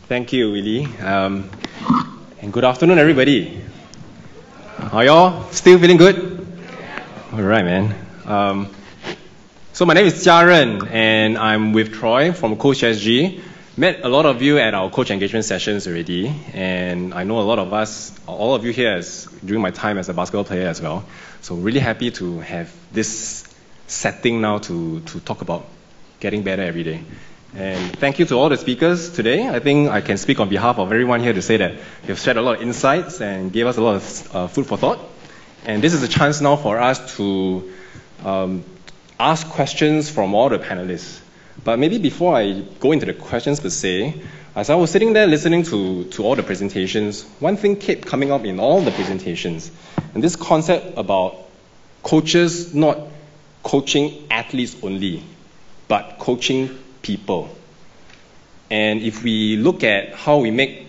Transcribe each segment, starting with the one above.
Thank you, Willie. And good afternoon, everybody. Are y'all still feeling good? All right, man. So my name is Jia Ren, and I'm with Troy from Coach SG. Met a lot of you at our coach engagement sessions already, and I know all of you here during my time as a basketball player as well. So really happy to have this setting now to talk about getting better every day. And thank you to all the speakers today. I think I can speak on behalf of everyone here to say that you've shared a lot of insights and gave us a lot of food for thought. And this is a chance now for us to ask questions from all the panelists. But maybe before I go into the questions per se, as I was sitting there listening to all the presentations, one thing kept coming up in all the presentations, and this concept about coaches not coaching athletes only, but coaching people. And if we look at how we make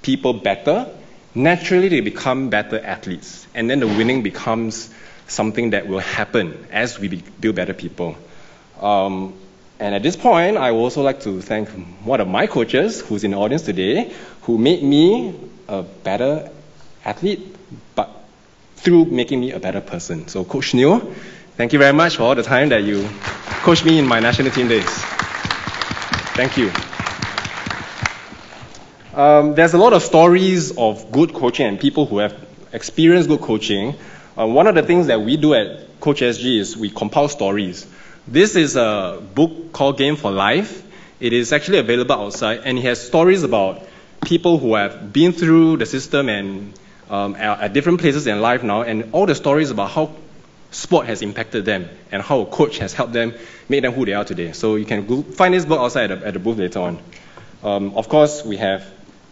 people better, naturally they become better athletes. And then the winning becomes something that will happen as we build better people. And at this point, I would also like to thank one of my coaches who's in the audience today, who made me a better athlete, but through making me a better person. So Coach Neil, thank you very much for all the time that you coached me in my national team days. Thank you. There's a lot of stories of good coaching and people who have experienced good coaching. One of the things that we do at Coach SG is we compile stories. This is a book called Game for Life. It is actually available outside, and it has stories about people who have been through the system and at different places in life now, and all the stories about how sport has impacted them and how a coach has helped them make them who they are today. So you can find this book outside at the booth later on. Of course, we have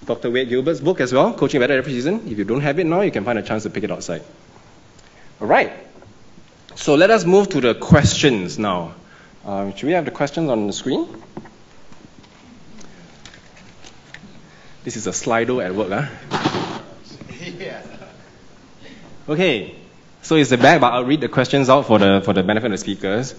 Dr. Wade Gilbert's book as well, Coaching Better Every Season. If you don't have it now, you can find a chance to pick it outside. All right. So let us move to the questions now. Should we have the questions on the screen? This is a Slido at work, huh? Yeah. Okay. So it's the back, but I'll read the questions out for the benefit of the speakers.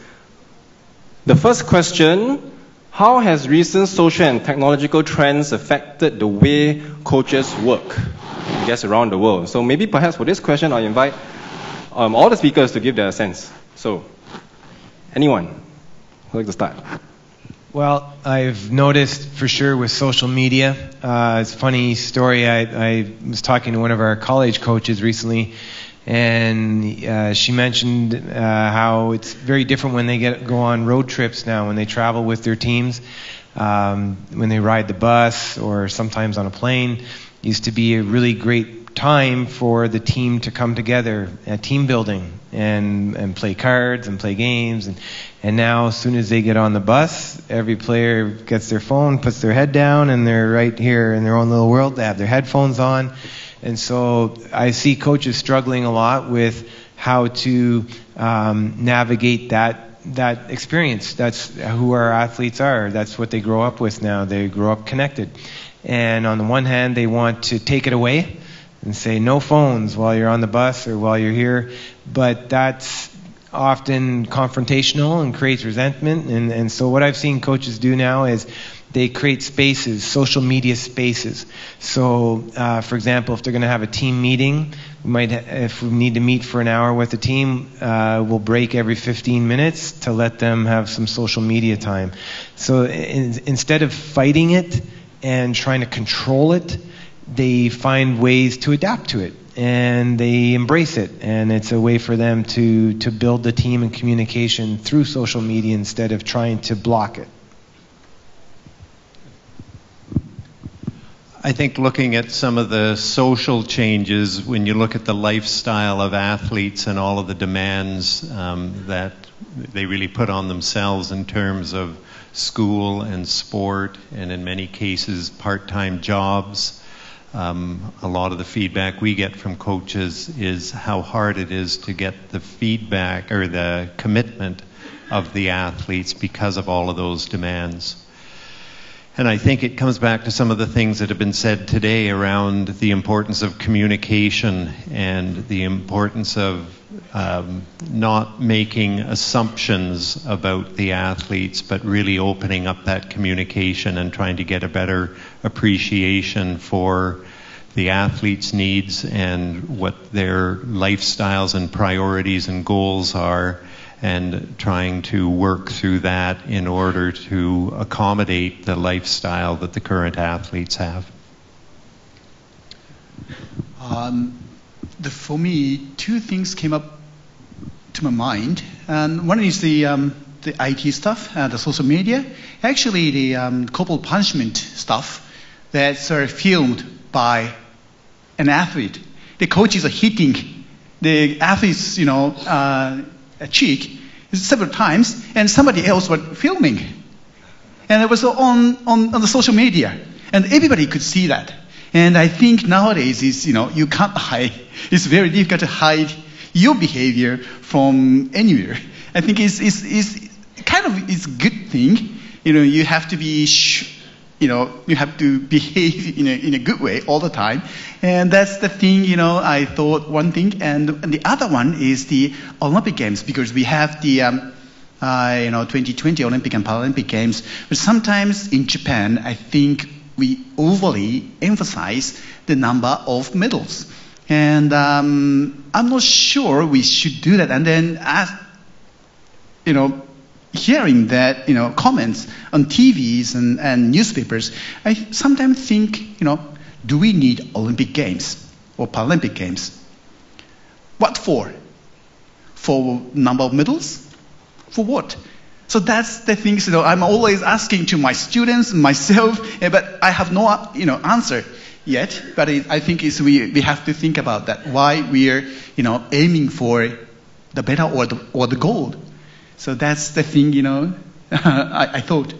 The first question: how has recent social and technological trends affected the way coaches work, I guess, around the world? So maybe perhaps for this question, I'll invite all the speakers to give their sense. So, anyone who'd like to start? Well, I've noticed for sure with social media, it's a funny story. I was talking to one of our college coaches recently, and she mentioned how it's very different when they go on road trips now, when they travel with their teams, when they ride the bus or sometimes on a plane. It used to be a really great time for the team to come together, team building, and play cards and play games. And now, as soon as they get on the bus, every player gets their phone, puts their head down, and they're right here in their own little world. They have their headphones on. And so I see coaches struggling a lot with how to navigate that experience. That's who our athletes are. That's what they grow up with now. They grow up connected. And on the one hand, they want to take it away and say no phones while you're on the bus or while you're here. But that's often confrontational and creates resentment. And so what I've seen coaches do now is they create spaces, social media spaces. So, for example, if they're going to have a team meeting, if we need to meet for an hour with the team, we'll break every 15 minutes to let them have some social media time. So instead of fighting it and trying to control it, they find ways to adapt to it, and they embrace it. And it's a way for them to build the team and communication through social media instead of trying to block it. I think looking at some of the social changes, when you look at the lifestyle of athletes and all of the demands that they really put on themselves in terms of school and sport, and in many cases part-time jobs, a lot of the feedback we get from coaches is how hard it is to get the feedback or the commitment of the athletes because of all of those demands. And I think it comes back to some of the things that have been said today around the importance of communication and the importance of not making assumptions about the athletes, but really opening up that communication and trying to get a better appreciation for the athletes' needs and what their lifestyles and priorities and goals are, and trying to work through that in order to accommodate the lifestyle that the current athletes have. For me, two things came up to my mind. And one is the IT stuff, the social media. Actually, the corporal punishment stuff that's filmed by an athlete. The coaches are hitting the athlete's, cheek several times, and somebody else was filming. And it was on the social media, and everybody could see that. And I think nowadays is, you can't hide. It's very difficult to hide your behavior from anywhere. I think it's kind of it's a good thing. You have to be, you have to behave in a good way all the time. And that's the thing, I thought one thing. And the other one is the Olympic Games, because we have the 2020 Olympic and Paralympic Games. But sometimes in Japan, I think we overly emphasize the number of medals. And I'm not sure we should do that. And then, hearing that, comments on TVs and newspapers, I sometimes think, do we need Olympic Games or Paralympic Games? What for? For number of medals? For what? So that's the things, I'm always asking to my students, myself, but I have no, answer yet. But I think we have to think about that. Why we're, aiming for the better or the gold. So that's the thing, I thought.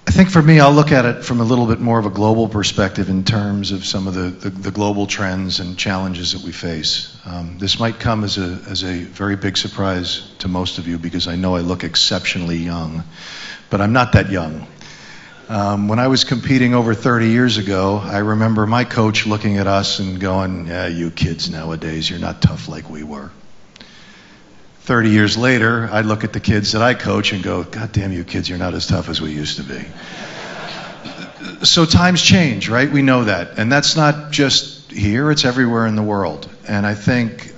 I think for me, I'll look at it from a little bit more of a global perspective in terms of some of the global trends and challenges that we face. This might come as a very big surprise to most of you, because I know I look exceptionally young, but I'm not that young. When I was competing over 30 years ago, I remember my coach looking at us and going, "Yeah, you kids nowadays, you're not tough like we were." 30 years later, I look at the kids that I coach and go, "God damn you kids, you're not as tough as we used to be." So times change, right? We know that. And that's not just here, it's everywhere in the world. And I think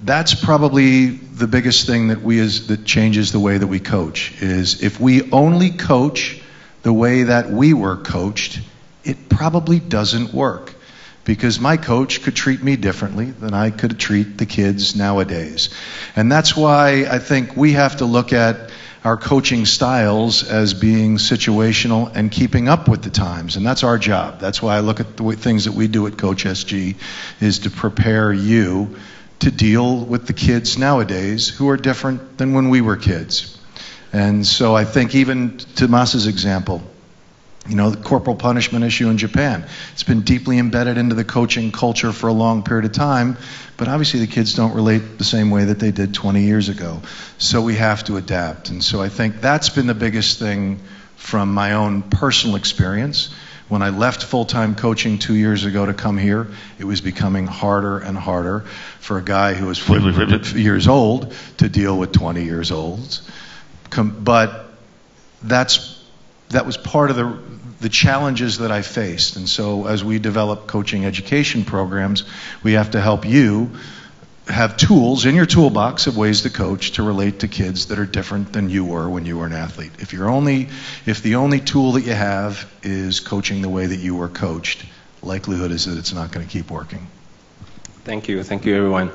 that's probably the biggest thing that changes the way that we coach, is if we only coach the way that we were coached, it probably doesn't work. Because my coach could treat me differently than I could treat the kids nowadays. And that's why I think we have to look at our coaching styles as being situational and keeping up with the times. And that's our job. That's why I look at the things that we do at Coach SG, is to prepare you to deal with the kids nowadays who are different than when we were kids. And so I think even Tomas's example, the corporal punishment issue in Japan, it's been deeply embedded into the coaching culture for a long period of time, but obviously the kids don't relate the same way that they did 20 years ago. So we have to adapt. And so I think that's been the biggest thing from my own personal experience. When I left full-time coaching 2 years ago to come here, it was becoming harder and harder for a guy who was 40 years old to deal with 20 years olds. But that was part of the challenges that I faced. And so as we develop coaching education programs, we have to help you have tools in your toolbox of ways to coach to relate to kids that are different than you were when you were an athlete. If the only tool that you have is coaching the way that you were coached, likelihood is that it's not going to keep working. Thank you everyone.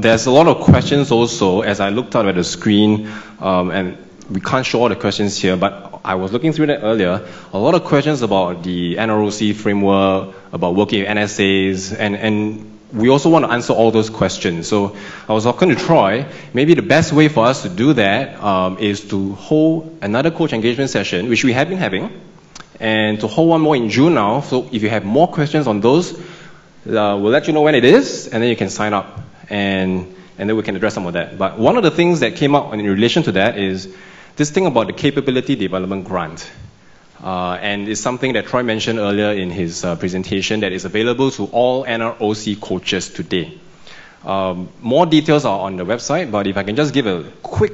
There's a lot of questions also as I looked out at the screen, and we can't show all the questions here, but I was looking through that earlier. A lot of questions about the NROC framework, about working with NSAs, and we also want to answer all those questions. So I was talking to Troy, maybe the best way for us to do that is to hold another coach engagement session, which we have been having, and to hold one more in June now. So if you have more questions on those, we'll let you know when it is, and then you can sign up, and then we can address some of that. But one of the things that came up in relation to that is this thing about the capability development grant. And it's something that Troy mentioned earlier in his presentation that is available to all NROC coaches today. More details are on the website, but if I can just give a quick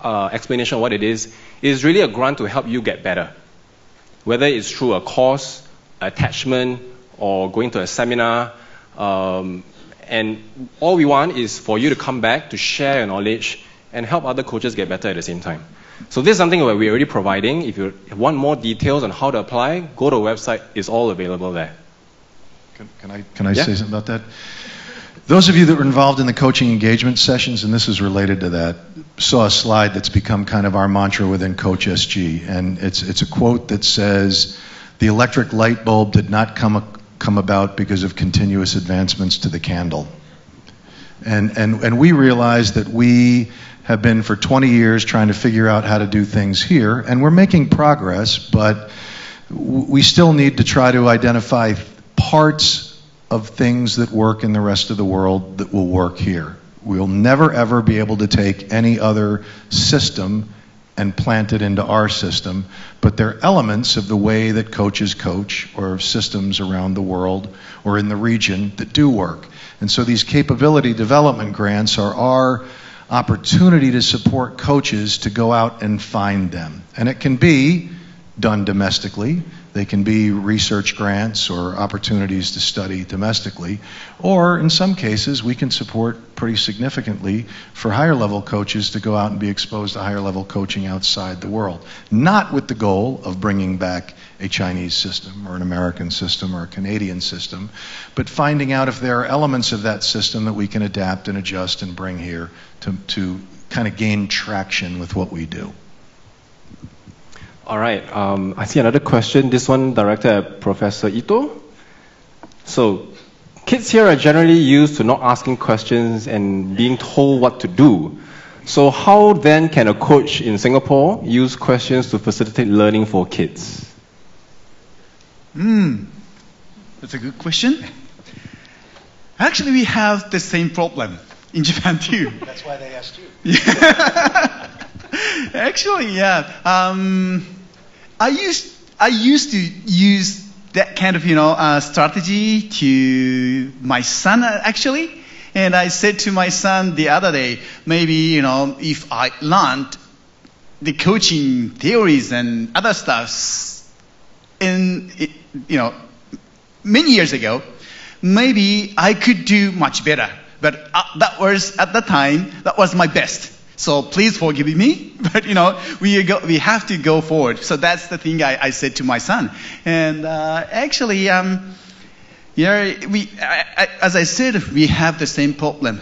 explanation of what it is really a grant to help you get better. whether it's through a course, attachment, or going to a seminar. And all we want is for you to come back to share your knowledge and help other coaches get better at the same time. So this is something that we're already providing. If you want more details on how to apply, go to the website. It's all available there. Can I say something about that? Those of you that were involved in the coaching engagement sessions, and this is related to that, saw a slide that's become kind of our mantra within Coach SG. And it's a quote that says, "The electric light bulb did not come about because of continuous advancements to the candle." And we realize that we have been for 20 years trying to figure out how to do things here, and we're making progress, but we still need to try to identify parts of things that work in the rest of the world that will work here. We'll never ever be able to take any other system and plant it into our system, but there are elements of the way that coaches coach or systems around the world or in the region that do work. And so these capability development grants are our opportunity to support coaches to go out and find them. And it can be done domestically. They can be research grants or opportunities to study domestically. Or in some cases, we can support pretty significantly for higher level coaches to go out and be exposed to higher level coaching outside the world. Not with the goal of bringing back a Chinese system or an American system or a Canadian system, but finding out if there are elements of that system that we can adapt and adjust and bring here to kind of gain traction with what we do. All right, I see another question. This one directed at Professor Ito. So, kids here are generally used to not asking questions and being told what to do. So how then can a coach in Singapore use questions to facilitate learning for kids? That's a good question. Actually, we have the same problem in Japan too. That's why they asked you. Actually, yeah. I used to use that kind of strategy to my son actually, and I said to my son the other day, maybe if I learned the coaching theories and other stuffs in many years ago, maybe I could do much better. But that was at the time that was my best. So please forgive me, but we have to go forward. So that's the thing I said to my son. And actually, as I said, we have the same problem.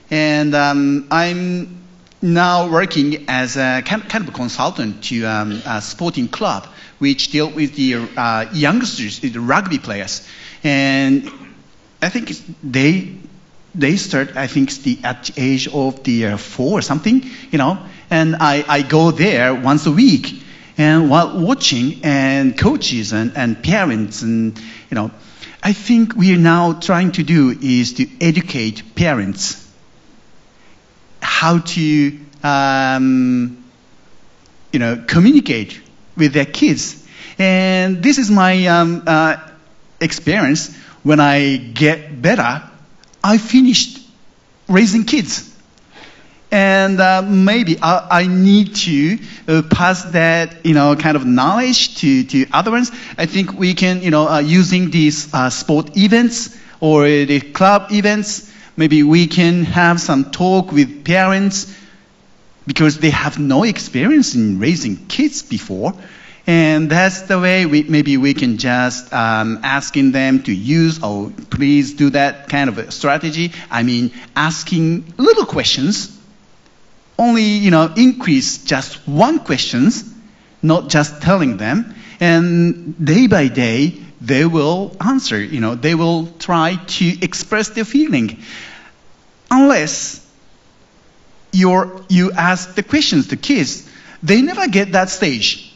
And I'm now working as a kind of a consultant to a sporting club, which deal with the youngsters, the rugby players. And I think they start, I think, at the age of the 4 or something, and I go there once a week, and while watching, and coaches and parents, and, I think we are now trying to do is to educate parents how to, communicate with their kids. And this is my experience. When I get better, I finished raising kids. And maybe I need to pass that, kind of knowledge to other ones. I think we can, using these sport events or the club events, maybe we can have some talk with parents because they have no experience in raising kids before. And that's the way maybe we can just asking them to use, or please do that kind of a strategy. I mean, asking little questions, only, increase just one questions, not just telling them. And day by day, they will answer, they will try to express their feeling. Unless you ask the questions to kids, they never get that stage.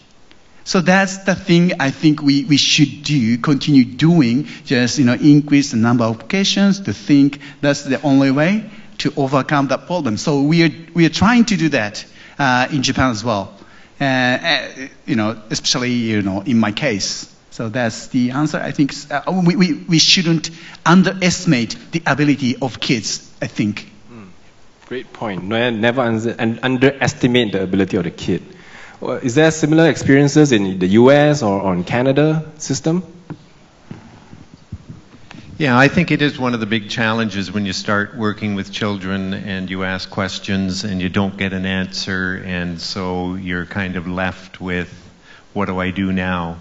So that's the thing I think we should do, continue doing, just, increase the number of questions, to think that's the only way to overcome that problem. So we are trying to do that in Japan as well, especially, in my case. So that's the answer. I think we shouldn't underestimate the ability of kids, I think. Great point. Never underestimate the ability of the kid. Is there similar experiences in the US or in Canada system? Yeah, I think it is one of the big challenges when you start working with children and you ask questions and you don't get an answer, and so you're kind of left with, what do I do now?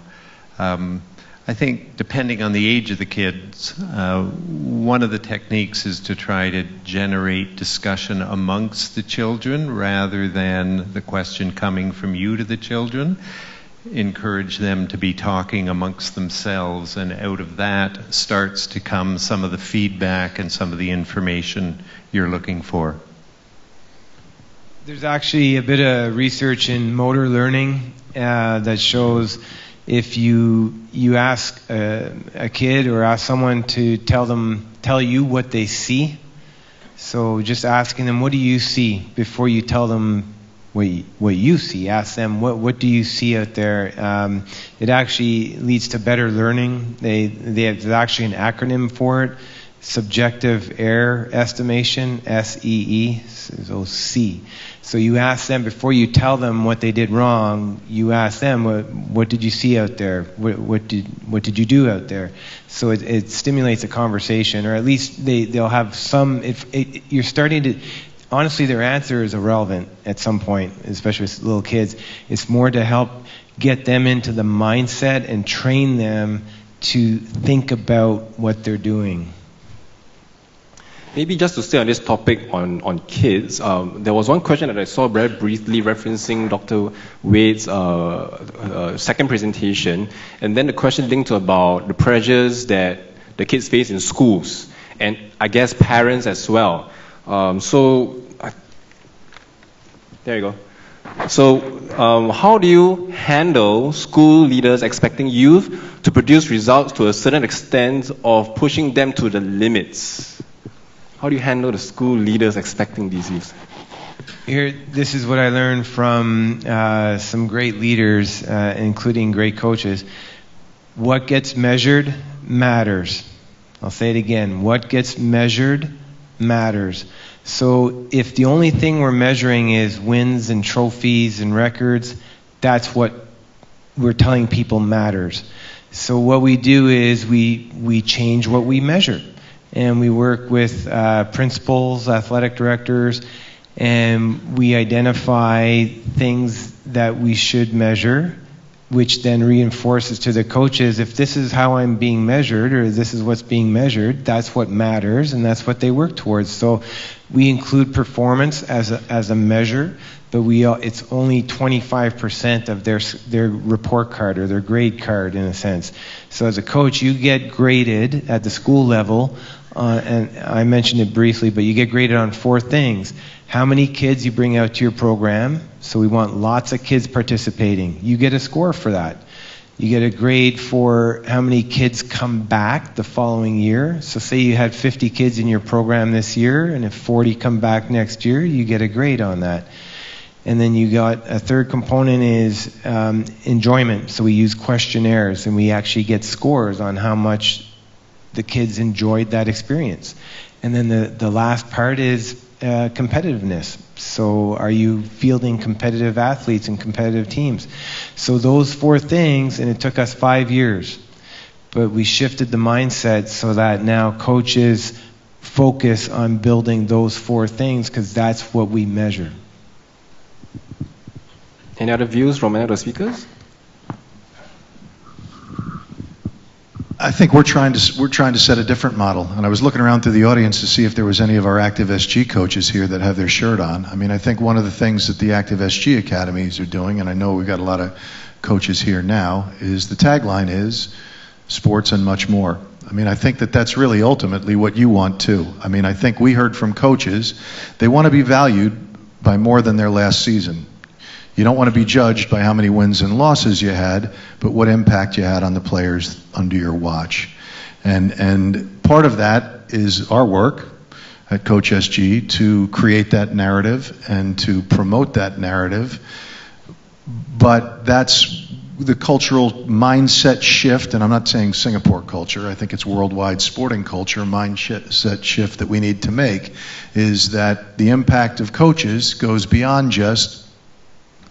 I think depending on the age of the kids, one of the techniques is to try to generate discussion amongst the children rather than the question coming from you to the children. Encourage them to be talking amongst themselves, and out of that starts to come some of the feedback and some of the information you're looking for. There's actually a bit of research in motor learning that shows if you ask a kid or ask someone to tell you what they see, so just asking them, what do you see, before you tell them what you see, ask them, what do you see out there? It actually leads to better learning. There's actually an acronym for it, subjective error estimation, SEE, so C. So you ask them, before you tell them what they did wrong, you ask them, what did you see out there? What did you do out there? So it stimulates a conversation, or at least they'll have some. You're starting to. Honestly, their answer is irrelevant at some point, especially with little kids. It's more to help get them into the mindset and train them to think about what they're doing. Maybe just to stay on this topic on kids, there was one question that I saw very briefly referencing Dr. Wade's second presentation, and then the question linked to about the pressures that the kids face in schools, and I guess parents as well. There you go. So how do you handle school leaders expecting youth to produce results to a certain extent of pushing them to the limits? How do you handle the school leaders expecting these youth? Here, this is what I learned from some great leaders, including great coaches. What gets measured matters. I'll say it again. What gets measured matters. So if the only thing we're measuring is wins and trophies and records, that's what we're telling people matters. So what we do is we change what we measure. And we work with principals, athletic directors, and we identify things that we should measure, which then reinforces to the coaches, if this is how I'm being measured, or this is what's being measured, that's what matters, and that's what they work towards. So we include performance as a measure, but it's only 25% of their report card or their grade card, in a sense. So as a coach, you get graded at the school level, and I mentioned it briefly, but you get graded on 4 things. How many kids you bring out to your program, so we want lots of kids participating. You get a score for that. You get a grade for how many kids come back the following year. So say you had 50 kids in your program this year, and if 40 come back next year, you get a grade on that. And then you got a third component is enjoyment. So we use questionnaires, and we actually get scores on how much the kids enjoyed that experience. And then the last part is competitiveness. So are you fielding competitive athletes and competitive teams? So those 4 things, and it took us 5 years, but we shifted the mindset so that now coaches focus on building those 4 things because that's what we measure. Any other views from any other speakers? I think we're trying to set a different model, and I was looking around through the audience to see if there was any of our Active SG coaches here that have their shirt on. I mean, I think one of the things that the Active SG academies are doing, and I know we've got a lot of coaches here now, is the tagline is sports and much more. I mean, I think that that's really ultimately what you want too. I mean, I think we heard from coaches, they want to be valued by more than their last season. You don't want to be judged by how many wins and losses you had, but what impact you had on the players under your watch. And part of that is our work at Coach SG to create that narrative and to promote that narrative. But that's the cultural mindset shift, and I'm not saying Singapore culture, I think it's worldwide sporting culture, mindset shift that we need to make, is that the impact of coaches goes beyond just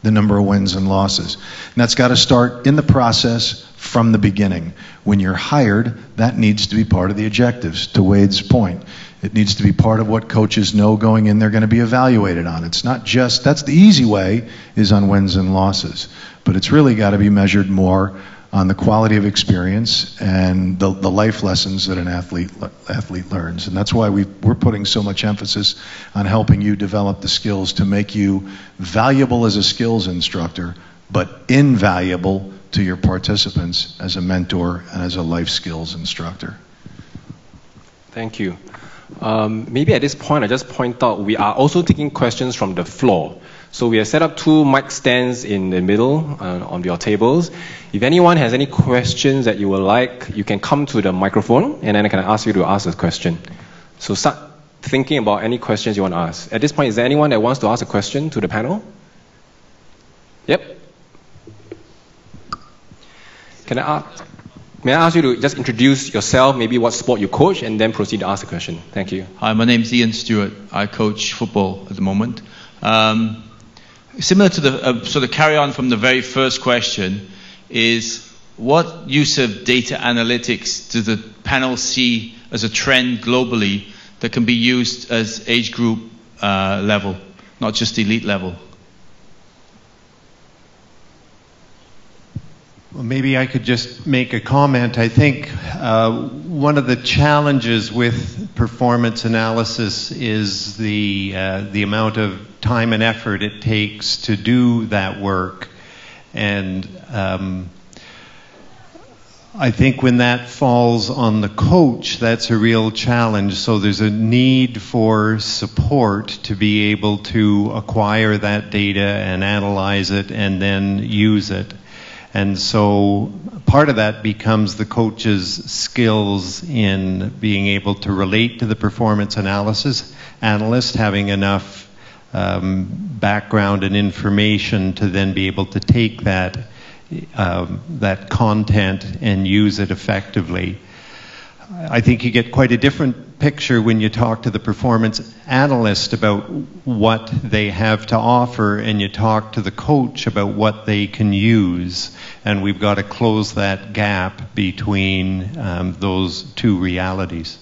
the number of wins and losses. And that's got to start in the process from the beginning. When you're hired, that needs to be part of the objectives, to Wade's point. It needs to be part of what coaches know going in they're going to be evaluated on. It's not just, that's the easy way, is on wins and losses. But it's really got to be measured more on the quality of experience and the life lessons that an athlete learns. And that's why we're putting so much emphasis on helping you develop the skills to make you valuable as a skills instructor, but invaluable to your participants as a mentor and as a life skills instructor. Thank you. Maybe at this point, I just point out we are also taking questions from the floor. So we have set up 2 mic stands in the middle on your tables. If anyone has any questions that you would like, you can come to the microphone and then I can ask you to ask a question. So start thinking about any questions you want to ask. At this point, is there anyone that wants to ask a question to the panel? Yep. May I ask you to just introduce yourself, maybe what sport you coach, and then proceed to ask the question. Thank you. Hi, my name is Ian Stewart. I coach football at the moment. Similar to the sort of carry on from the very first question is, what use of data analytics does the panel see as a trend globally that can be used as age group level, not just elite level? Well, maybe I could just make a comment. I think one of the challenges with performance analysis is the amount of time and effort it takes to do that work. And I think when that falls on the coach, that's a real challenge. So there's a need for support to be able to acquire that data and analyze it and then use it. And so part of that becomes the coach's skills in being able to relate to the performance analyst, having enough background and information to then be able to take that content and use it effectively. I think you get quite a different picture when you talk to the performance analyst about what they have to offer and you talk to the coach about what they can use. And we've got to close that gap between those 2 realities.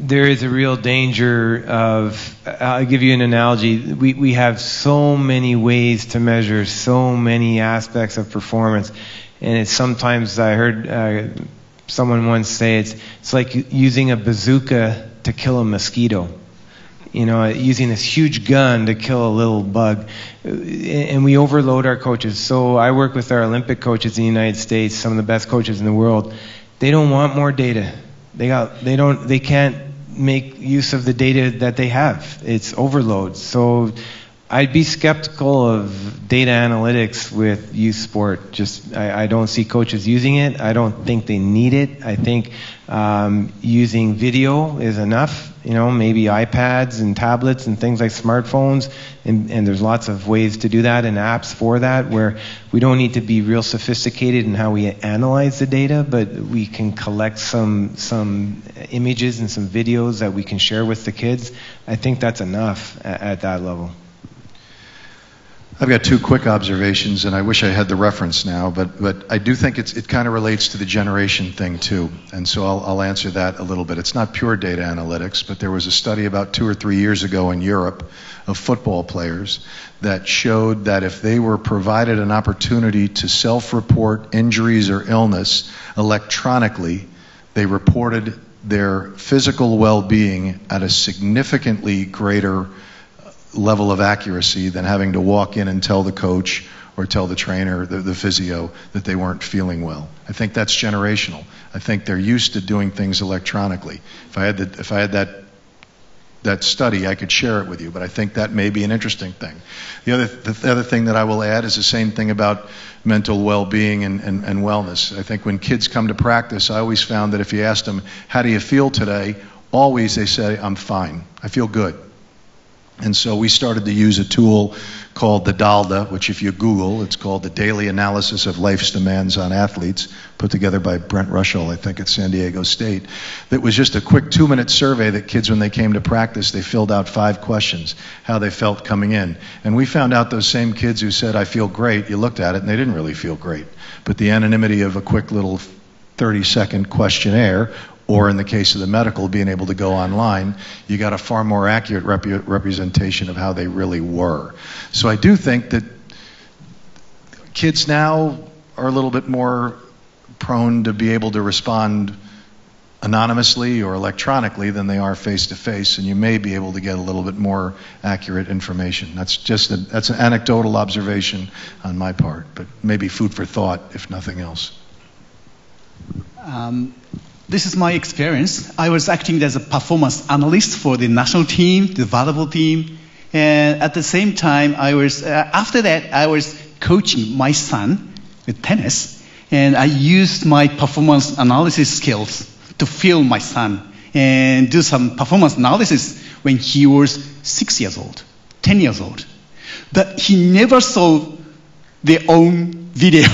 There is a real danger of, I'll give you an analogy, we have so many ways to measure so many aspects of performance. And it's sometimes, I heard someone once say, it's like using a bazooka to kill a mosquito. You know, using this huge gun to kill a little bug. And we overload our coaches. So I work with our Olympic coaches in the United States, some of the best coaches in the world. They don't want more data. They can't make use of the data that they have. It's overload. So I'd be skeptical of data analytics with youth sport. I don't see coaches using it. I don't think they need it. I think using video is enough. You know, maybe iPads and tablets and things like smartphones, and there's lots of ways to do that and apps for that where we don't need to be real sophisticated in how we analyze the data, but we can collect some images and some videos that we can share with the kids. I think that's enough at that level. I've got 2 quick observations, and I wish I had the reference now, but I do think it kind of relates to the generation thing too, and so I'll answer that a little bit. It's not pure data analytics, but there was a study about 2 or 3 years ago in Europe of football players that showed that if they were provided an opportunity to self-report injuries or illness electronically, they reported their physical well-being at a significantly greater level of accuracy than having to walk in and tell the coach or tell the trainer, the physio, that they weren't feeling well. I think that's generational. I think they're used to doing things electronically. If I had that study, I could share it with you, but I think that may be an interesting thing. The other thing that I will add is the same thing about mental well-being and wellness. I think when kids come to practice, I always found that if you asked them, how do you feel today? Always they say, I'm fine. I feel good. And so we started to use a tool called the DALDA, which if you Google, it's called the Daily Analysis of Life's Demands on Athletes, put together by Brent Rushell, I think, at San Diego State. That was just a quick 2-minute survey that kids, when they came to practice, they filled out 5 questions, how they felt coming in. And we found out those same kids who said, I feel great, you looked at it and they didn't really feel great. But the anonymity of a quick little 30-second questionnaire, or in the case of the medical, being able to go online, you got a far more accurate representation of how they really were. So I do think that kids now are a little bit more prone to be able to respond anonymously or electronically than they are face-to-face, and you may be able to get a little bit more accurate information. That's an anecdotal observation on my part, but maybe food for thought, if nothing else. This is my experience. I was acting as a performance analyst for the national team, the volleyball team, and at the same time, after that, I was coaching my son with tennis, and I used my performance analysis skills to feel my son and do some performance analysis when he was 6 years old, 10 years old. But he never saw their own video.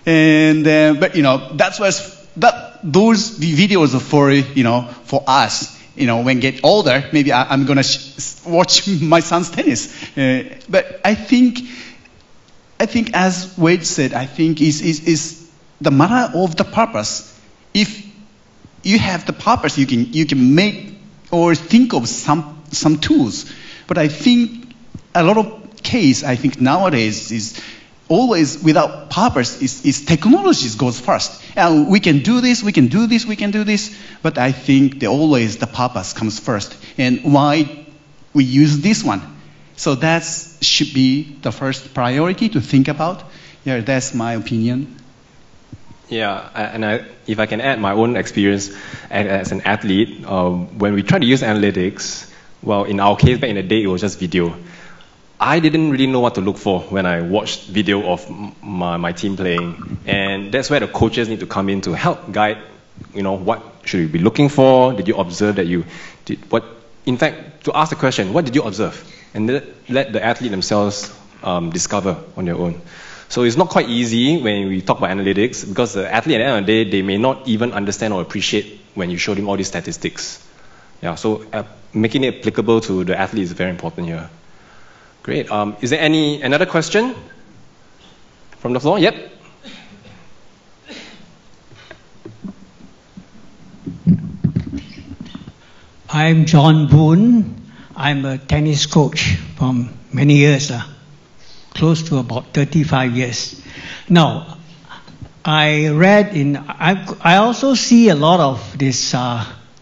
And those videos are for us. When get older, maybe I'm gonna watch my son's tennis. But I think as Wade said, I think is the matter of the purpose. If you have the purpose, you can make or think of some tools. But I think a lot of case, I think nowadays is always without purpose is technology goes first. And we can do this, we can do this, we can do this. But I think always the purpose comes first. And why we use this one. So that should be the first priority to think about. Yeah, that's my opinion. Yeah, and if I can add my own experience as an athlete, when we try to use analytics, well, in our case, back in the day, it was just video. I didn't really know what to look for when I watched video of my team playing. And that's where the coaches need to come in to help guide, what should you be looking for? Did you observe that you did what? In fact, to ask the question, what did you observe? And let the athlete themselves discover on their own. So it's not quite easy when we talk about analytics, because the athlete at the end of the day, they may not even understand or appreciate when you show them all these statistics. Yeah, so making it applicable to the athlete is very important here. Great. Is there another question from the floor? Yep. I'm John Boone. I'm a tennis coach for many years, close to about 35 years. Now, I also see a lot of these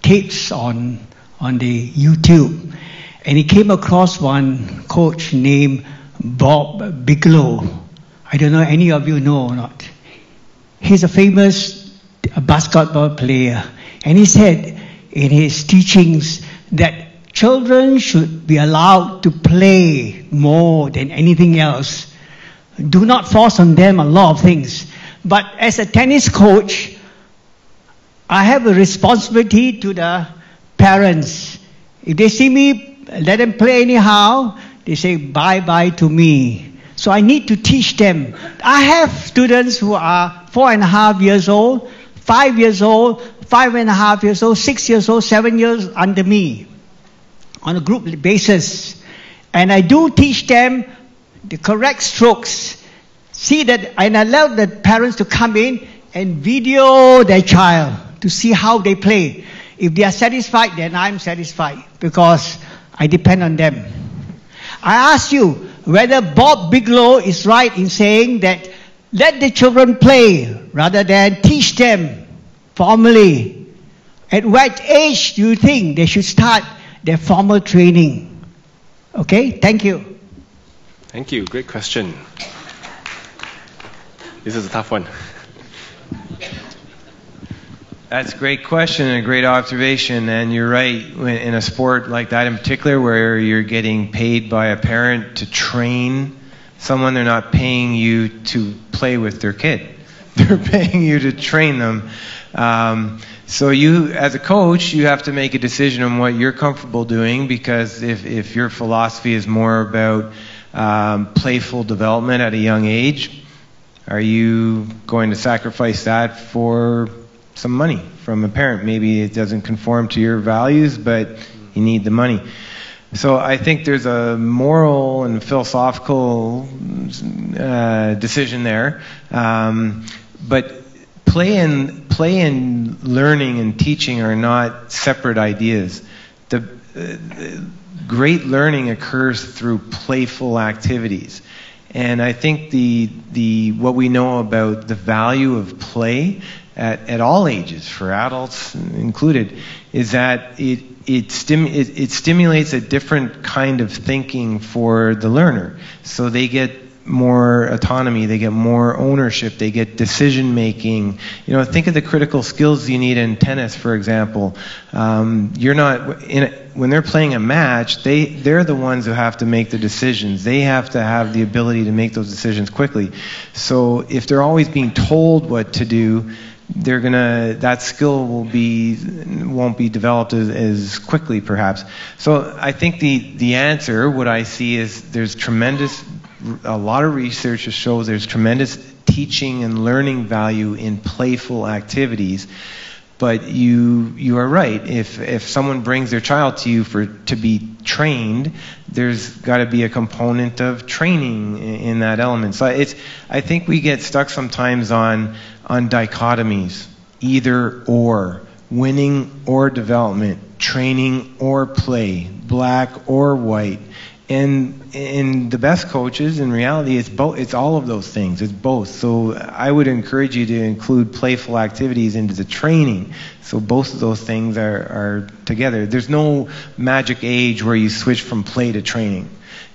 tapes on the YouTube. And he came across one coach named Bob Bigelow. I don't know any of you know or not. He's a famous basketball player. And he said in his teachings that children should be allowed to play more than anything else. Do not force on them a lot of things. But as a tennis coach, I have a responsibility to the parents. If they see me let them play anyhow, they say bye-bye to me. So I need to teach them. I have students who are 4.5 years old, 5 years old, 5.5 years old, 6 years old, 7 years under me on a group basis. And I do teach them the correct strokes. See that, and I allow the parents to come in and video their child to see how they play. If they are satisfied, then I'm satisfied, because I depend on them. I ask you whether Bob Bigelow is right in saying that let the children play rather than teach them formally. At what age do you think they should start their formal training? Okay, thank you. Thank you, great question. This is a tough one. That's a great question and a great observation, and you're right. In a sport like that in particular, where you're getting paid by a parent to train someone, they're not paying you to play with their kid. They're paying you to train them. So you, as a coach, you have to make a decision on what you're comfortable doing, because if your philosophy is more about playful development at a young age, are you going to sacrifice that for some money from a parent? Maybe it doesn't conform to your values, but you need the money. So I think there's a moral and philosophical decision there. But play and learning and teaching are not separate ideas. The great learning occurs through playful activities. And I think what we know about the value of play at all ages, for adults included, is that it stimulates a different kind of thinking for the learner. So they get more autonomy, they get more ownership, they get decision making. You know, think of the critical skills you need in tennis, for example. You're not when they're playing a match, they're the ones who have to make the decisions. They have to have the ability to make those decisions quickly. So if they're always being told what to do, that skill won't be developed as quickly, perhaps. So I think the answer, what I see, is there's a lot of research that shows there's tremendous teaching and learning value in playful activities. But you are right. If someone brings their child to you to be trained, there's got to be a component of training in that element. So I think we get stuck sometimes on dichotomies, either or, winning or development, training or play, black or white. And the best coaches, in reality, it's all of those things. It's both. So I would encourage you to include playful activities into the training. So both of those things are together. There's no magic age where you switch from play to training.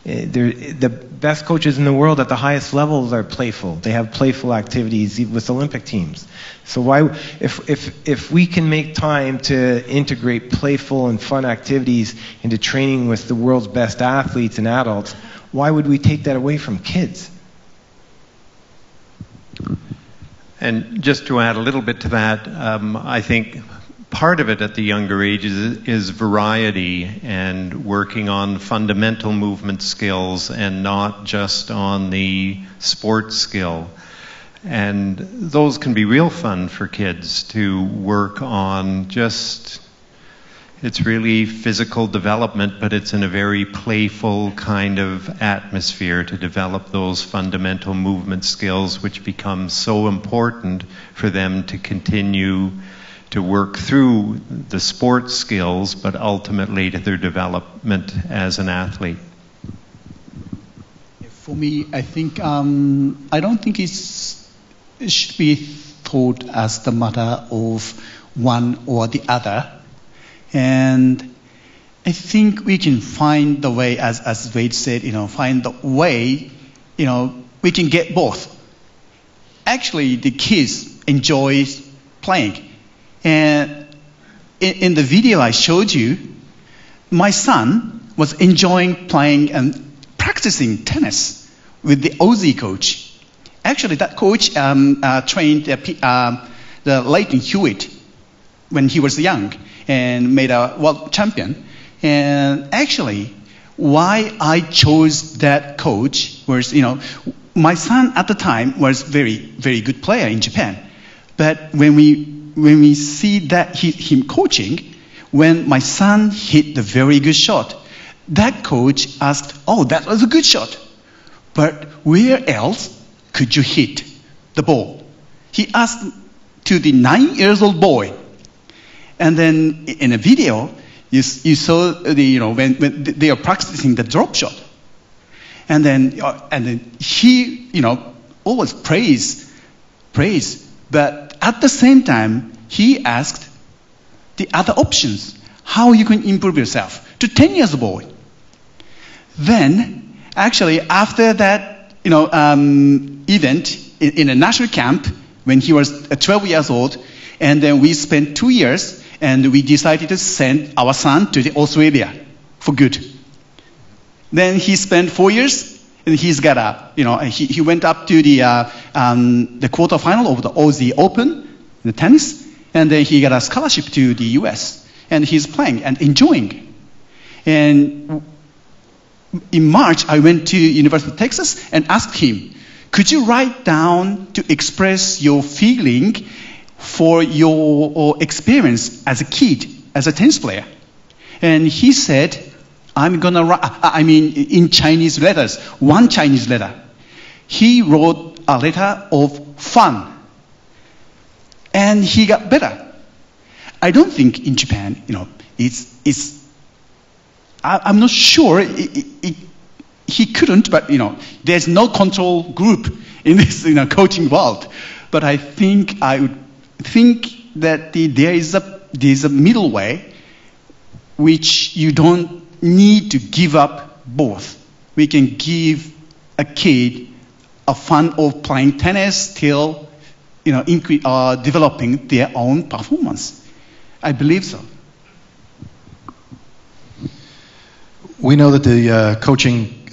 The best coaches in the world at the highest levels are playful. They have playful activities with Olympic teams. So why, if we can make time to integrate playful and fun activities into training with the world's best athletes and adults, why would we take that away from kids? And just to add a little bit to that, I think part of it at the younger ages is variety and working on fundamental movement skills and not just on the sports skill. And those can be real fun for kids to work on. It's really physical development, but it's in a very playful kind of atmosphere to develop those fundamental movement skills, which become so important for them to continue to work through the sports skills, but ultimately to their development as an athlete. For me, I think I don't think it should be thought as the matter of one or the other. And I think we can find the way, as Wade said, find the way, we can get both. Actually, the kids enjoy playing. And in the video I showed you, my son was enjoying playing and practicing tennis with the Aussie coach. Actually, that coach trained the Leighton Hewitt when he was young and made a world champion. And actually, why I chose that coach was, my son at the time was very, very good player in Japan. But when we see that him coaching, when my son hit the very good shot, that coach asked, "Oh, that was a good shot, but where else could you hit the ball?" He asked to the 9-year-old boy. And then in a video, you saw when they are practicing the drop shot, and then he always praise, but at the same time he asked the other options, how you can improve yourself, to 10-year-old boy. Then actually after that event in a national camp when he was 12 years old, and then we spent 2 years. And we decided to send our son to Australia for good. Then he spent 4 years, and he's got he went up to the quarterfinal of the Aussie Open, the tennis, And then he got a scholarship to the US. And he's playing and enjoying. And in March, I went to University of Texas and asked him, could you write down to express your feeling for your experience as a kid, as a tennis player? And he said, I'm going to write, in Chinese letters, one Chinese letter. He wrote a letter of fun. And he got better. I don't think in Japan, I'm not sure he couldn't, but there's no control group in this coaching world. But I would think that there's a middle way which you don't need to give up both. We can give a kid a fun of playing tennis till developing their own performance. I believe so. We know that the coaching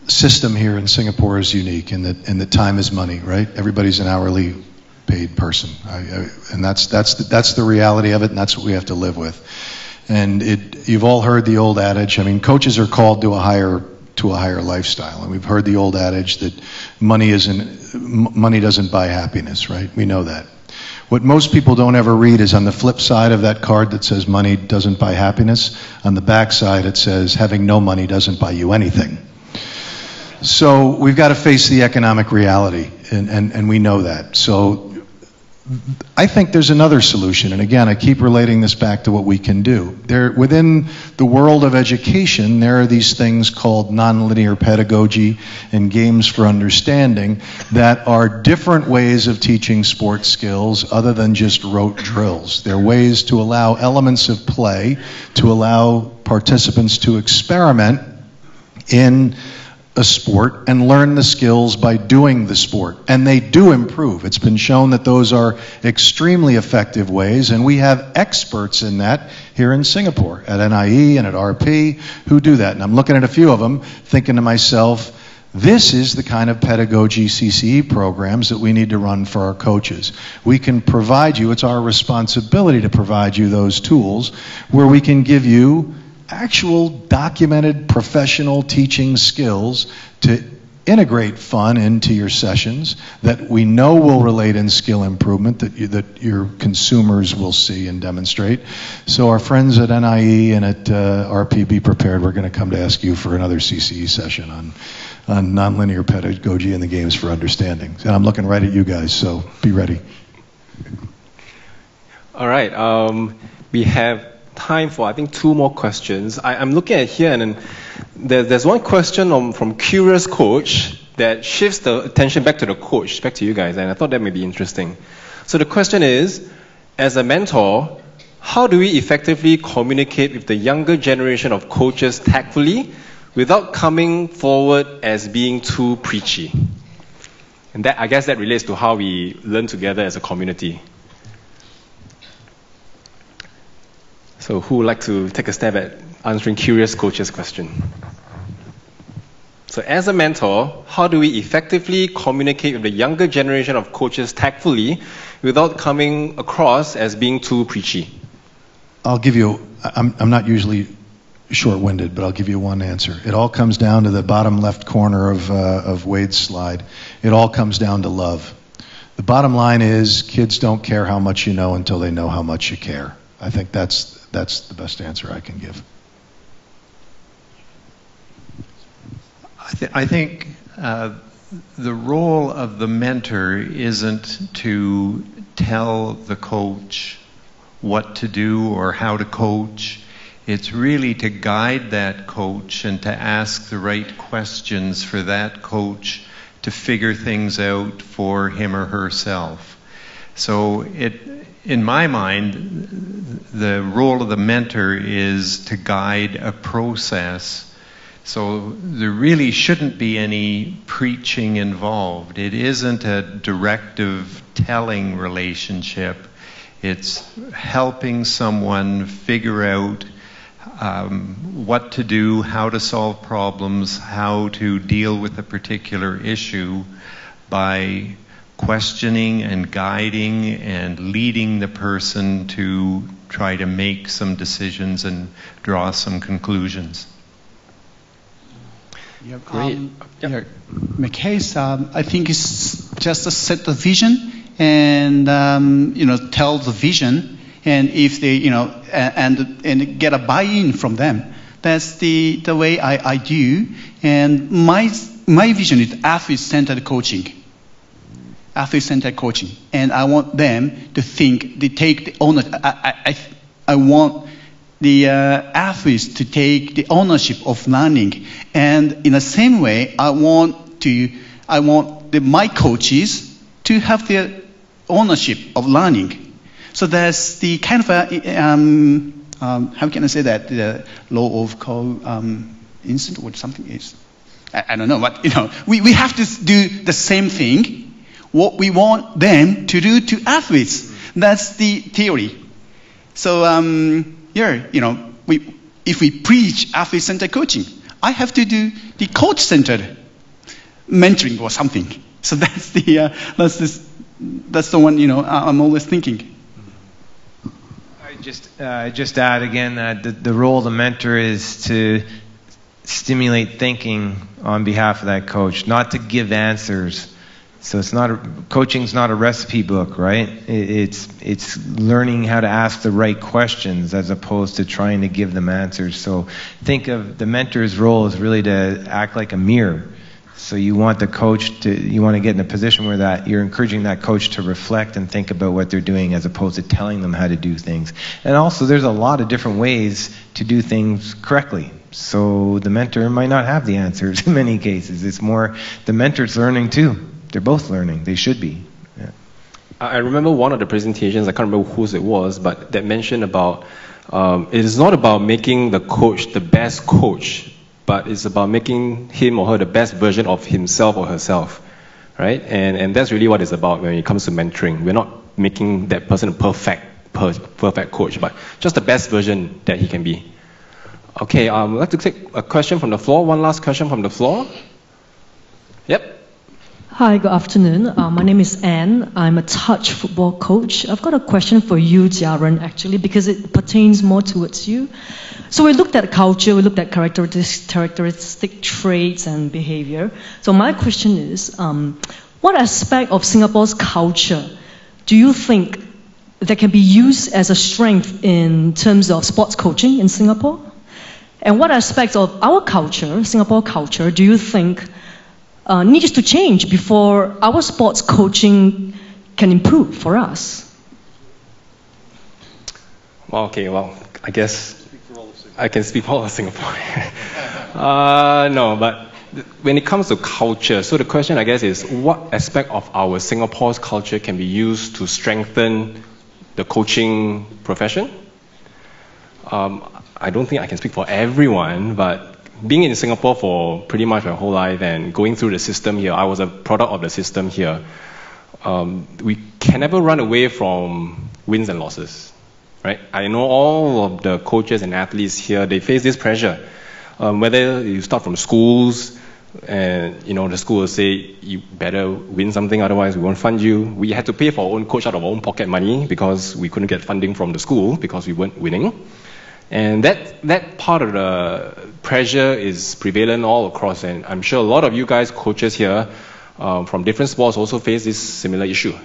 system here in Singapore is unique, and that time is money, right? Everybody's an hourly paid person, and that's the reality of it, and that's what we have to live with. And you've all heard the old adage. I mean, coaches are called to a higher lifestyle, and we've heard the old adage that money doesn't buy happiness, right? We know that. What most people don't ever read is on the flip side of that card that says money doesn't buy happiness, on the back side it says having no money doesn't buy you anything. So we've got to face the economic reality, and we know that. So I think there's another solution, and again, I keep relating this back to what we can do. Within the world of education, there are these things called nonlinear pedagogy and games for understanding that are different ways of teaching sports skills other than just rote drills. They're ways to allow elements of play, to allow participants to experiment in a sport and learn the skills by doing the sport. And they do improve. It's been shown that those are extremely effective ways, and we have experts in that here in Singapore at NIE and at RP who do that. And I'm looking at a few of them thinking to myself, this is the kind of pedagogy CCE programs that we need to run for our coaches. We can provide you, it's our responsibility to provide you those tools where we can give you actual documented professional teaching skills to integrate fun into your sessions that we know will relate in skill improvement that your consumers will see and demonstrate. So our friends at NIE and at RP, be prepared. We're going to come to ask you for another CCE session on nonlinear pedagogy and the games for understanding. And I'm looking right at you guys, so be ready. All right. We have time for, I think, 2 more questions. I'm looking at here, and there's one question from Curious Coach that shifts the attention back to the coach, back to you guys, and I thought that may be interesting. So the question is, as a mentor, how do we effectively communicate with the younger generation of coaches tactfully without coming forward as being too preachy? And that, I guess that relates to how we learn together as a community. So who would like to take a stab at answering Curious Coach's question? So as a mentor, how do we effectively communicate with the younger generation of coaches tactfully without coming across as being too preachy? I'll give you, I'm not usually short-winded, but I'll give you one answer. It all comes down to the bottom left corner of Wade's slide. It all comes down to love. The bottom line is kids don't care how much you know until they know how much you care. I think that's the best answer I can give. I think the role of the mentor isn't to tell the coach what to do or how to coach. It's really to guide that coach and to ask the right questions for that coach to figure things out for him or herself. So in my mind, the role of the mentor is to guide a process. So there really shouldn't be any preaching involved. It isn't a directive telling relationship. It's helping someone figure out what to do, how to solve problems, how to deal with a particular issue by questioning and guiding and leading the person to try to make some decisions and draw some conclusions. Yeah, Great. yeah. My case, I think it's just to set the vision and tell the vision, and if they and get a buy-in from them. That's the way I do. And my vision is athlete-centered coaching. Athlete-centered coaching, and I want them to think, they take the ownership. I want the athletes to take the ownership of learning, and in the same way, I want my coaches to have their ownership of learning. So that's the kind of how can I say that, the law of co-instant or something is. I don't know, but we have to do the same thing. What we want them to do to athletes. That's the theory. So if we preach athlete-centered coaching, I have to do the coach-centered mentoring or something. So that's the one I'm always thinking. I just add again that the role of the mentor is to stimulate thinking on behalf of that coach, not to give answers. So coaching's not a recipe book, right? It's learning how to ask the right questions as opposed to trying to give them answers. So think of the mentor's role as really to act like a mirror. So you want you want to get in a position where you're encouraging that coach to reflect and think about what they're doing as opposed to telling them how to do things. And also there's a lot of different ways to do things correctly. So the mentor might not have the answers in many cases. It's more the mentor's learning too. They're both learning. They should be. Yeah. I remember one of the presentations, I can't remember whose it was, but that mentioned about it is not about making the coach the best coach, but it's about making him or her the best version of himself or herself, right? And that's really what it's about when it comes to mentoring. We're not making that person a perfect coach, but just the best version that he can be. Okay, I'd like to take a question from the floor. One last question from the floor. Yep. Hi, good afternoon. My name is Anne. I'm a touch football coach. I've got a question for you, Jiaren, actually, because it pertains more towards you. So we looked at culture, we looked at characteristic traits and behavior. So my question is, what aspect of Singapore's culture do you think that can be used as a strength in terms of sports coaching in Singapore? And what aspects of our culture, Singapore culture, do you think needs to change before our sports coaching can improve for us? Well, I guess I can speak for all of Singapore. No, but when it comes to culture, so the question, I guess, is what aspect of our Singapore's culture can be used to strengthen the coaching profession? I don't think I can speak for everyone, but being in Singapore for pretty much my whole life and going through the system here, I was a product of the system here. We can never run away from wins and losses, right? I know all of the coaches and athletes here, they face this pressure. Whether you start from schools and, the school will say, you better win something, otherwise we won't fund you. We had to pay for our own coach out of our own pocket money because we couldn't get funding from the school because we weren't winning. And that part of the pressure is prevalent all across, and I'm sure a lot of you guys, coaches here from different sports, also face this similar issue.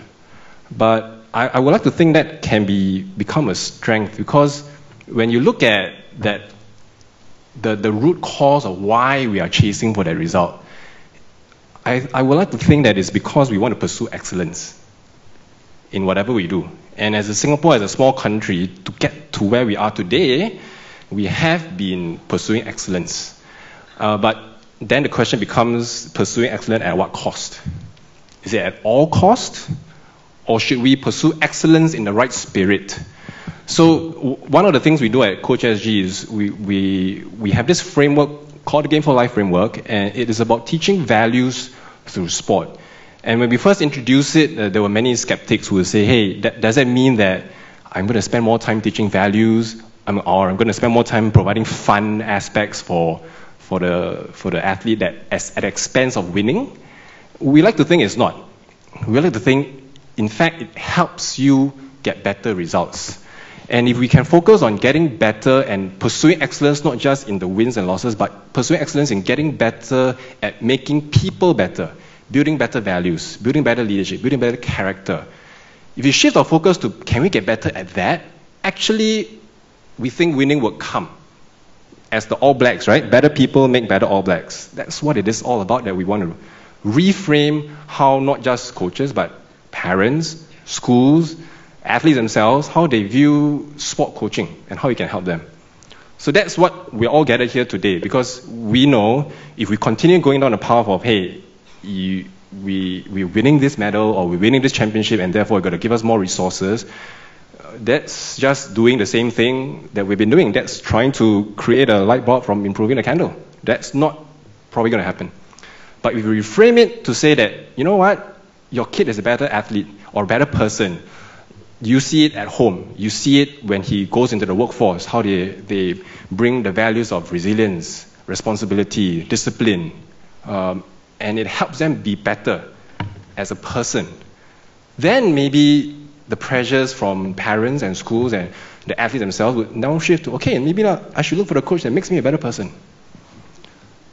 But I would like to think that can become a strength, because when you look at that, the root cause of why we are chasing for that result, I would like to think that it's because we want to pursue excellence in whatever we do. And as Singapore, as a small country, to get to where we are today, we have been pursuing excellence. But then the question becomes, pursuing excellence at what cost? Is it at all cost? Or should we pursue excellence in the right spirit? So one of the things we do at Coach SG is we have this framework called the Game for Life framework, and it is about teaching values through sport. And when we first introduced it, there were many skeptics who would say, hey, does that mean that I'm going to spend more time teaching values, or I'm going to spend more time providing fun aspects for the athlete at the expense of winning? We like to think it's not. we like to think, in fact, it helps you get better results. And if we can focus on getting better and pursuing excellence, not just in the wins and losses, but pursuing excellence in getting better at making people better, building better values, building better leadership, building better character. If you shift our focus to, can we get better at that? Actually, we think winning will come. As the All Blacks, right? Better people make better All Blacks. That's what it is all about, that we want to reframe how not just coaches, but parents, schools, athletes themselves, how they view sport coaching and how you can help them. So that's what we're all gathered here today, because we know if we continue going down the path of, hey, we're winning this medal or we're winning this championship and therefore you've got to give us more resources, that's just doing the same thing that we've been doing. That's trying to create a light bulb from improving a candle. That's not probably going to happen. But if we reframe it to say that, you know what, your kid is a better athlete or a better person. You see it at home. You see it when he goes into the workforce, how they bring the values of resilience, responsibility, discipline, and it helps them be better as a person. Then maybe the pressures from parents and schools and the athletes themselves would now shift to, okay, maybe I should look for the coach that makes me a better person.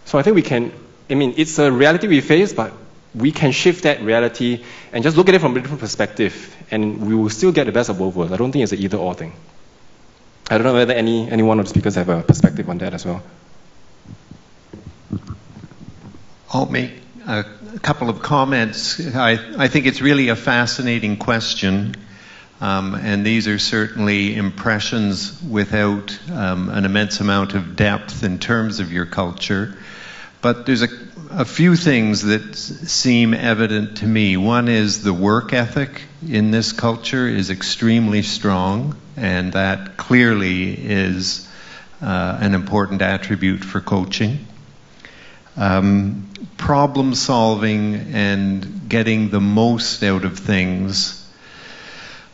So I think we can, it's a reality we face, but we can shift that reality and just look at it from a different perspective, and we will still get the best of both worlds. I don't think it's an either-or thing. I don't know whether any one of the speakers have a perspective on that as well. I'll make a couple of comments. I think it's really a fascinating question, and these are certainly impressions without an immense amount of depth in terms of your culture. But there's a few things that seem evident to me. One is the work ethic in this culture is extremely strong, and that clearly is an important attribute for coaching. Problem solving and getting the most out of things.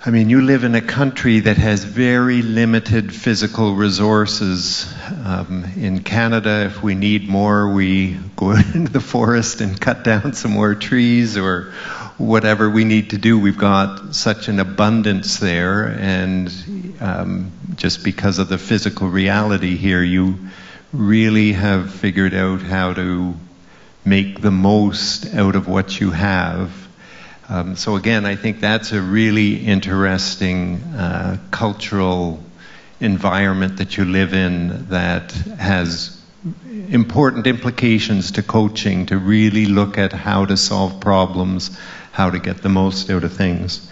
You live in a country that has very limited physical resources. In Canada, if we need more, we go into the forest and cut down some more trees or whatever we need to do. We've got such an abundance there, and just because of the physical reality here, you really have figured out how to make the most out of what you have. So again, I think that's a really interesting cultural environment that you live in that has important implications to coaching, to really look at how to solve problems, how to get the most out of things.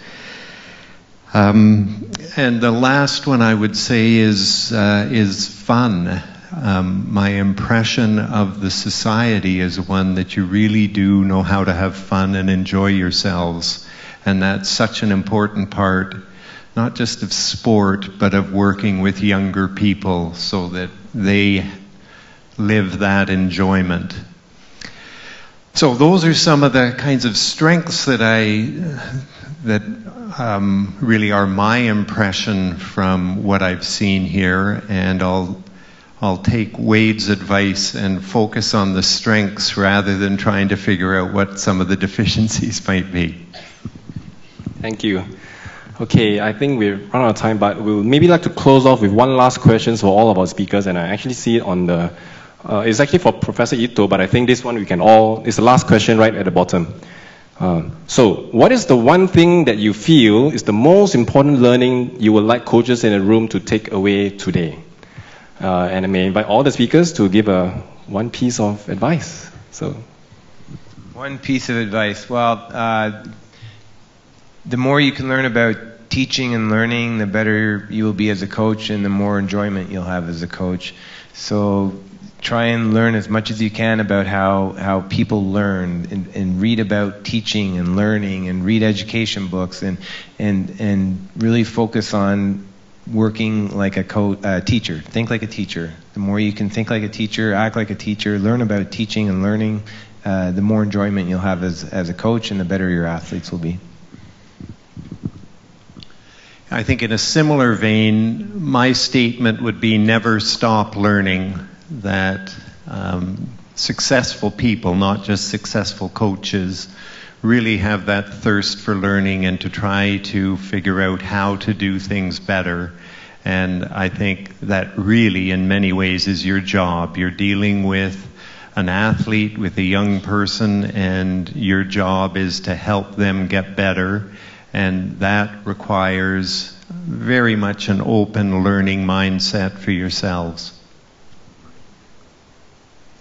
And the last one I would say is fun. My impression of the society is one that you really do know how to have fun and enjoy yourselves. And that's such an important part, not just of sport, but of working with younger people so that they live that enjoyment. So those are some of the kinds of strengths that really are my impression from what I've seen here, and I'll take Wade's advice and focus on the strengths rather than trying to figure out what some of the deficiencies might be. Thank you. Okay, I think we've run out of time, but we'll maybe like to close off with one last question for all of our speakers, and I actually see it on the, it's actually for Professor Ito, but I think this one it's the last question right at the bottom. So, what is the one thing that you feel is the most important learning you would like coaches in the room to take away today? And I may invite all the speakers to give one piece of advice. So, one piece of advice. Well, the more you can learn about teaching and learning, the better you will be as a coach, and the more enjoyment you'll have as a coach. So try and learn as much as you can about how people learn, and read about teaching and learning, and read education books, and really focus on working like a teacher. Think like a teacher. The more you can think like a teacher, act like a teacher, learn about teaching and learning, the more enjoyment you'll have as a coach, and the better your athletes will be. I think in a similar vein, my statement would be never stop learning. That successful people, not just successful coaches, really have that thirst for learning and to try to figure out how to do things better. And I think that really, in many ways, is your job. You're dealing with an athlete, with a young person, and your job is to help them get better. And that requires very much an open learning mindset for yourselves.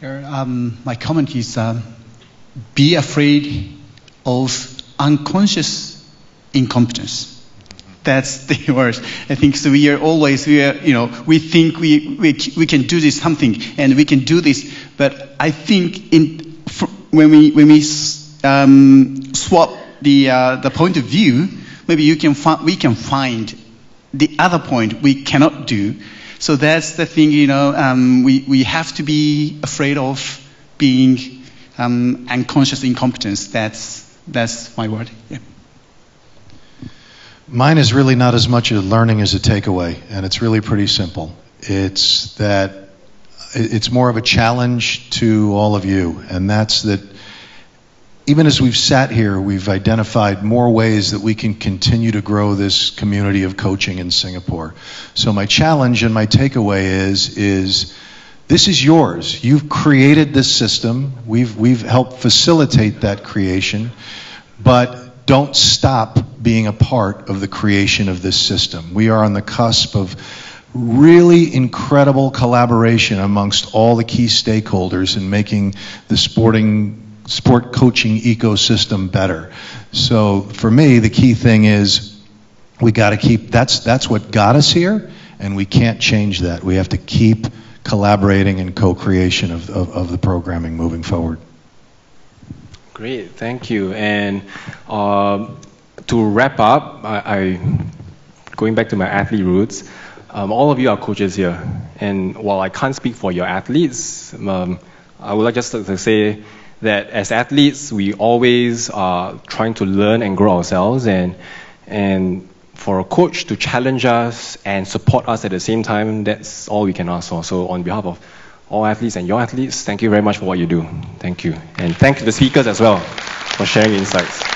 My comment is be afraid of unconscious incompetence. That's the word. I think so. We think we can do this something and we can do this, but I think when we swap the point of view, maybe we can find the other point we cannot do. So that's the thing. We have to be afraid of being unconscious incompetence. That's my word. Yeah. Mine is really not as much a learning as a takeaway, and it's really pretty simple. It's more of a challenge to all of you, and that's that even as we've sat here, we've identified more ways that we can continue to grow this community of coaching in Singapore. So my challenge and my takeaway is this is yours. You've created this system. We've helped facilitate that creation, but don't stop being a part of the creation of this system. We are on the cusp of really incredible collaboration amongst all the key stakeholders in making the sport coaching ecosystem better. So for me, the key thing is we got to keep, that's what got us here, and we can't change that. We have to keep collaborating and co-creation of the programming moving forward. Great, thank you. And to wrap up, going back to my athlete roots, all of you are coaches here. And while I can't speak for your athletes, I would like just to say that as athletes, we always are trying to learn and grow ourselves. And for a coach to challenge us and support us at the same time, that's all we can ask for. So on behalf of all athletes and your athletes, thank you very much for what you do. Thank you. And thank the speakers as well for sharing insights.